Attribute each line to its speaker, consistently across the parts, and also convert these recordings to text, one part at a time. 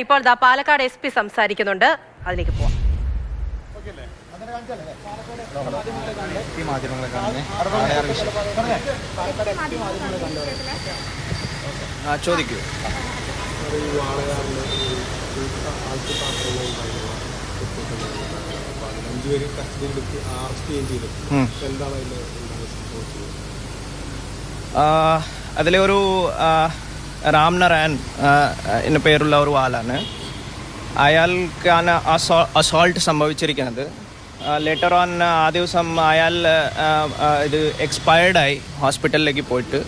Speaker 1: ഇപ്പോൾ പാലക്കാട് SP സംസാരിക്കുന്നുണ്ട്, അതിലേക്ക് പോവാം.
Speaker 2: ചോദിക്കൂ. അതിലെ ഒരു രാംനാരായൺ എന്ന പേരുള്ള ഒരു ആളാണ്. അയാൾക്കാണ് അസോൾട്ട് സംഭവിച്ചിരിക്കുന്നത്. ലേറ്റർ ഓൺ ആ ദിവസം അയാൾ ഇത് എക്സ്പയർഡായി ഹോസ്പിറ്റലിലേക്ക് പോയിട്ട്.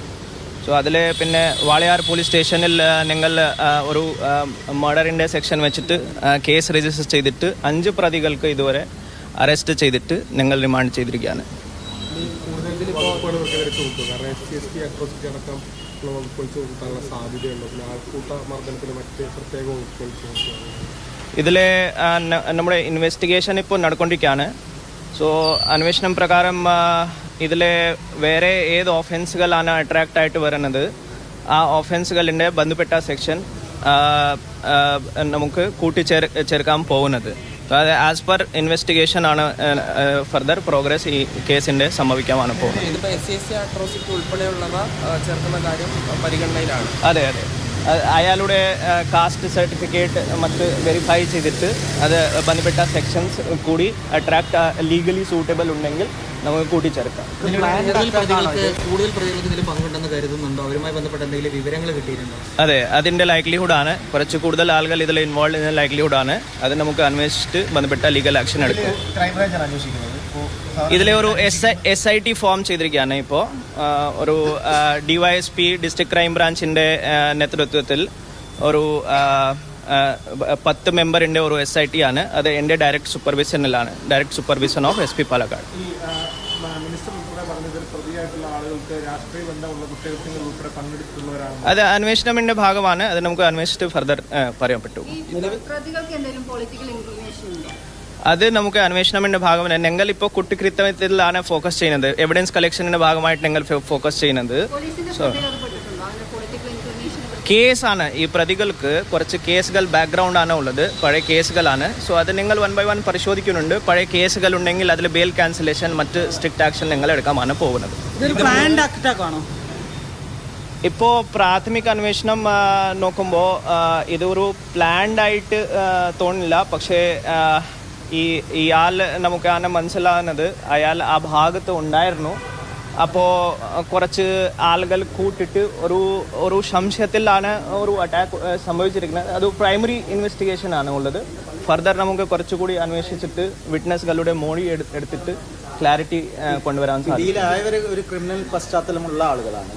Speaker 2: സോ അതിൽ പിന്നെ വാളയാർ പോലീസ് സ്റ്റേഷനിൽ ഞങ്ങൾ ഒരു മർഡറിൻ്റെ സെക്ഷൻ വെച്ചിട്ട് കേസ് രജിസ്റ്റർ ചെയ്തിട്ട് 5 പ്രതികൾക്ക് ഇതുവരെ അറസ്റ്റ് ചെയ്തിട്ട് ഞങ്ങൾ റിമാൻഡ് ചെയ്തിരിക്കുകയാണ്. ഇതിലെ നമ്മുടെ ഇൻവെസ്റ്റിഗേഷൻ ഇപ്പോൾ നടക്കൊണ്ടിരിക്കുകയാണ്. സോ അന്വേഷണം പ്രകാരം ഇതിലെ വേറെ ഏത് ഓഫൻസുകളാണ് അട്രാക്റ്റ് ആയിട്ട് വരുന്നത്, ആ ഓഫൻസുകളിൻ്റെ ബന്ധപ്പെട്ട സെക്ഷൻ നമുക്ക് കൂട്ടിച്ചേർക്കാൻ പോകുന്നത്. അത് ആസ് പെർ ഇൻവെസ്റ്റിഗേഷൻ ആണ് ഫർദർ പ്രോഗ്രസ് ഈ കേസിൻ്റെ സംഭവിക്കാനാണ് പോകുന്നത്. അതെ അതെ, അയാളുടെ കാസ്റ്റ് സർട്ടിഫിക്കറ്റ് മറ്റ് വെരിഫൈ ചെയ്തിട്ട് അത് ബന്ധപ്പെട്ട സെക്ഷൻസ് കൂടി അട്രാക്ട് ലീഗലി സൂട്ടബിൾ ഉണ്ടെങ്കിൽ നമുക്ക് കൂട്ടിച്ചേർക്കാം. അതെ, അതിൻ്റെ ലൈക്ലിഹുഡാണ്. കുറച്ച് കൂടുതൽ ആളുകൾ ഇതിൽ ഇൻവോൾവ് ചെയ്യുന്ന ലൈക്ലിഹുഡാണ്. അത് നമുക്ക് അന്വേഷിച്ചിട്ട് ബന്ധപ്പെട്ട ലീഗൽ ആക്ഷൻ എടുക്കും. ഇതിലെ ഒരു SIT ഫോം ചെയ്തിരിക്കുകയാണ്. ഇപ്പോൾ ഒരു DYSP ഡിസ്ട്രിക്ട് ക്രൈം ബ്രാഞ്ചിൻ്റെ നേതൃത്വത്തിൽ ഒരു 10 മെമ്പറിൻ്റെ ഒരു SIT ആണ്. അത് എൻ്റെ ഡയറക്റ്റ് സൂപ്പർവിഷനിലാണ്, direct supervision of SP Palakkad. അത് അന്വേഷണത്തിൻ്റെ ഭാഗമാണ്. അത് നമുക്ക് അന്വേഷിച്ചിട്ട് ഫർദർ പറയാൻ പറ്റും. അത് നമുക്ക് അന്വേഷണത്തിൻ്റെ ഭാഗമാണ്. ഞങ്ങൾ ഇപ്പോൾ കുറ്റകൃത്യത്തിലാണ് ഫോക്കസ് ചെയ്യുന്നത്. എവിഡൻസ് കളക്ഷനിൻ്റെ ഭാഗമായിട്ട് ഞങ്ങൾ ഫോക്കസ് ചെയ്യുന്നത്. സോ കേസാണ്. ഈ പ്രതികൾക്ക് കുറച്ച് കേസുകൾ ബാക്ക്ഗ്രൗണ്ടാണ് ഉള്ളത്, പഴയ കേസുകളാണ്. സോ അത് നിങ്ങൾ 1 by 1 പരിശോധിക്കുന്നുണ്ട്. പഴയ കേസുകൾ ഉണ്ടെങ്കിൽ അതിൽ ബെയിൽ ക്യാൻസലേഷൻ മറ്റ് സ്ട്രിക്റ്റ് ആക്ഷൻ ഞങ്ങൾ എടുക്കാനാണ് പോകുന്നത്. ഇപ്പോൾ പ്രാഥമിക അന്വേഷണം നോക്കുമ്പോൾ ഇതൊരു പ്ലാൻഡ് ആയിട്ട് തോന്നില്ല. പക്ഷേ ഇയാൾ നമുക്കാണ് മനസ്സിലാകുന്നത് അയാൾ ആ ഭാഗത്ത് ഉണ്ടായിരുന്നു. അപ്പോൾ കുറച്ച് ആളുകൾ കൂട്ടിട്ട് ഒരു സംശയത്തിലാണ് ഒരു അറ്റാക്ക് സംഭവിച്ചിരിക്കുന്നത്. അത് പ്രൈമറി ഇൻവെസ്റ്റിഗേഷൻ ആണ് ഉള്ളത്. ഫർദർ നമുക്ക് കുറച്ചുകൂടി അന്വേഷിച്ചിട്ട് വിറ്റ്നസ്സുകളുടെ മൊഴി എടുത്തിട്ട് ക്ലാരിറ്റി കൊണ്ടുവരാൻ സാധിക്കും.
Speaker 3: ഒരു ക്രിമിനൽ പശ്ചാത്തലമുള്ള ആളുകളാണ്,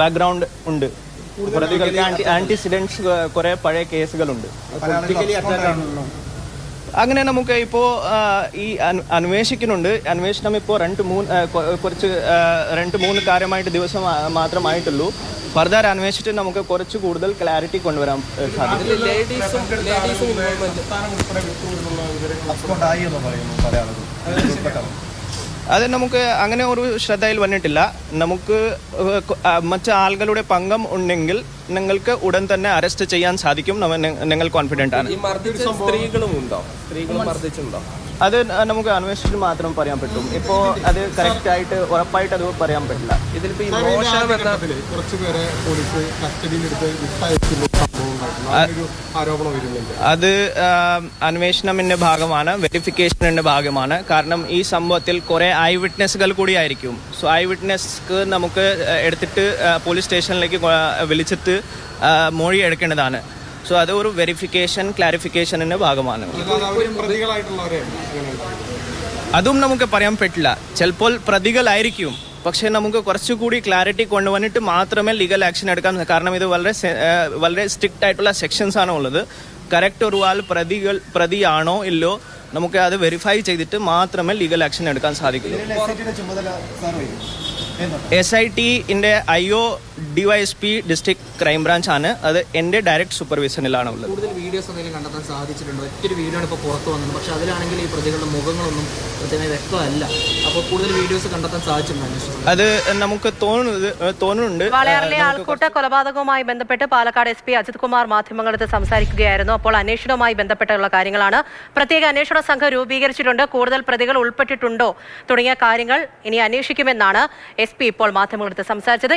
Speaker 2: ബാക്ക്ഗ്രൗണ്ട് ഉണ്ട്. പ്രതികൾക്ക് ആന്റിസിഡൻസ് കുറേ പഴയ കേസുകളുണ്ട്. അങ്ങനെ നമുക്ക് ഇപ്പോൾ ഈ അന്വേഷിക്കുന്നുണ്ട്. അന്വേഷണം ഇപ്പോൾ 2-3 കാര്യമായിട്ട് ദിവസം മാത്രമായിട്ടുള്ളൂ. ഫർദർ അന്വേഷിച്ചിട്ട് നമുക്ക് കുറച്ച് കൂടുതൽ ക്ലാരിറ്റി കൊണ്ടുവരാൻ സാധിക്കും. അത് നമുക്ക് അങ്ങനെ ഒരു ശ്രദ്ധയിൽ വന്നിട്ടില്ല. നമുക്ക് മറ്റ് ആളുകളുടെ പങ്കം ഉണ്ടെങ്കിൽ നിങ്ങൾക്ക് ഉടൻ തന്നെ അറസ്റ്റ് ചെയ്യാൻ സാധിക്കും. ഞങ്ങൾ കോൺഫിഡൻ്റ് ആണ്. അത് നമുക്ക് അന്വേഷിച്ചിട്ട് മാത്രം പറയാൻ പറ്റും. ഇപ്പോൾ അത് കറക്റ്റ് ആയിട്ട് ഉറപ്പായിട്ട് അത് പറയാൻ പറ്റില്ല. അത് അന്വേഷണത്തിന്റെ ഭാഗമാണ്, വെരിഫിക്കേഷന്റെ ഭാഗമാണ്. കാരണം ഈ സംഭവത്തിൽ കുറെ ഐ വിറ്റ്നസ്സുകൾ കൂടി ആയിരിക്കും. സോ ഐ വിറ്റ്നസ്ക്ക് നമുക്ക് എടുത്തിട്ട് പോലീസ് സ്റ്റേഷനിലേക്ക് വിളിച്ചിട്ട് മൊഴി എടുക്കേണ്ടതാണ്. സോ അത് ഒരു വെരിഫിക്കേഷൻ ക്ലാരിഫിക്കേഷനിന്റെ ഭാഗമാണ്. അതും നമുക്ക് പറയാൻ പറ്റില്ല. ചിലപ്പോൾ പ്രതികളായിരിക്കും, പക്ഷേ നമുക്ക് കുറച്ചുകൂടി ക്ലാരിറ്റി കൊണ്ടുവന്നിട്ട് മാത്രമേ ലീഗൽ ആക്ഷൻ എടുക്കാൻ. കാരണം ഇത് വളരെ സ്ട്രിക്റ്റ് ആയിട്ടുള്ള സെക്ഷൻസ് ആണ് ഉള്ളത്. കറക്റ്റ് ഒരു ആൾ പ്രതിയാണോ ഇല്ലോ നമുക്ക് അത് വെരിഫൈ ചെയ്തിട്ട് മാത്രമേ ലീഗൽ ആക്ഷൻ എടുക്കാൻ സാധിക്കുള്ളൂ. SITന്റെ IO DYSP district crime branch ആണ്. അത് എൻ്റെ ഡയറക്റ്റ് സൂപ്പർവിഷനിലാണ് ഉള്ളത്.
Speaker 4: കൂടുതൽ വീഡിയോസ് എന്തെങ്കിലും കണ്ടെത്താൻ സാധിച്ചിട്ടുണ്ടോ? ഒറ്റൊരു വീഡിയോ ആണ് ഇപ്പോൾ പുറത്ത് വന്നത്, പക്ഷേ അതിലാണെങ്കിൽ ഈ പ്രതികളുടെ മുഖങ്ങളൊന്നും കൃത്യമായി വ്യക്തമല്ല. അപ്പോൾ കൂടുതൽ വീഡിയോസ് കണ്ടെത്താൻ സാധിച്ചിട്ടുണ്ടോ?
Speaker 2: അത് നമുക്ക് തോന്നുന്നുണ്ട്.
Speaker 1: വാളയാറിലെ ആൾക്കൂട്ട കൊലപാതകവുമായി ബന്ധപ്പെട്ട് പാലക്കാട് SP അജിത് കുമാർ മാധ്യമങ്ങളടുത്ത് സംസാരിക്കുകയായിരുന്നു. അപ്പോൾ അന്വേഷണവുമായി ബന്ധപ്പെട്ടുള്ള കാര്യങ്ങളാണ്. പ്രത്യേക അന്വേഷണ സംഘം രൂപീകരിച്ചിട്ടുണ്ട്. കൂടുതൽ പ്രതികൾ ഉൾപ്പെട്ടിട്ടുണ്ടോ തുടങ്ങിയ കാര്യങ്ങൾ ഇനി അന്വേഷിക്കുമെന്നാണ് SP ഇപ്പോൾ മാധ്യമങ്ങളടുത്ത് സംസാരിച്ചത്.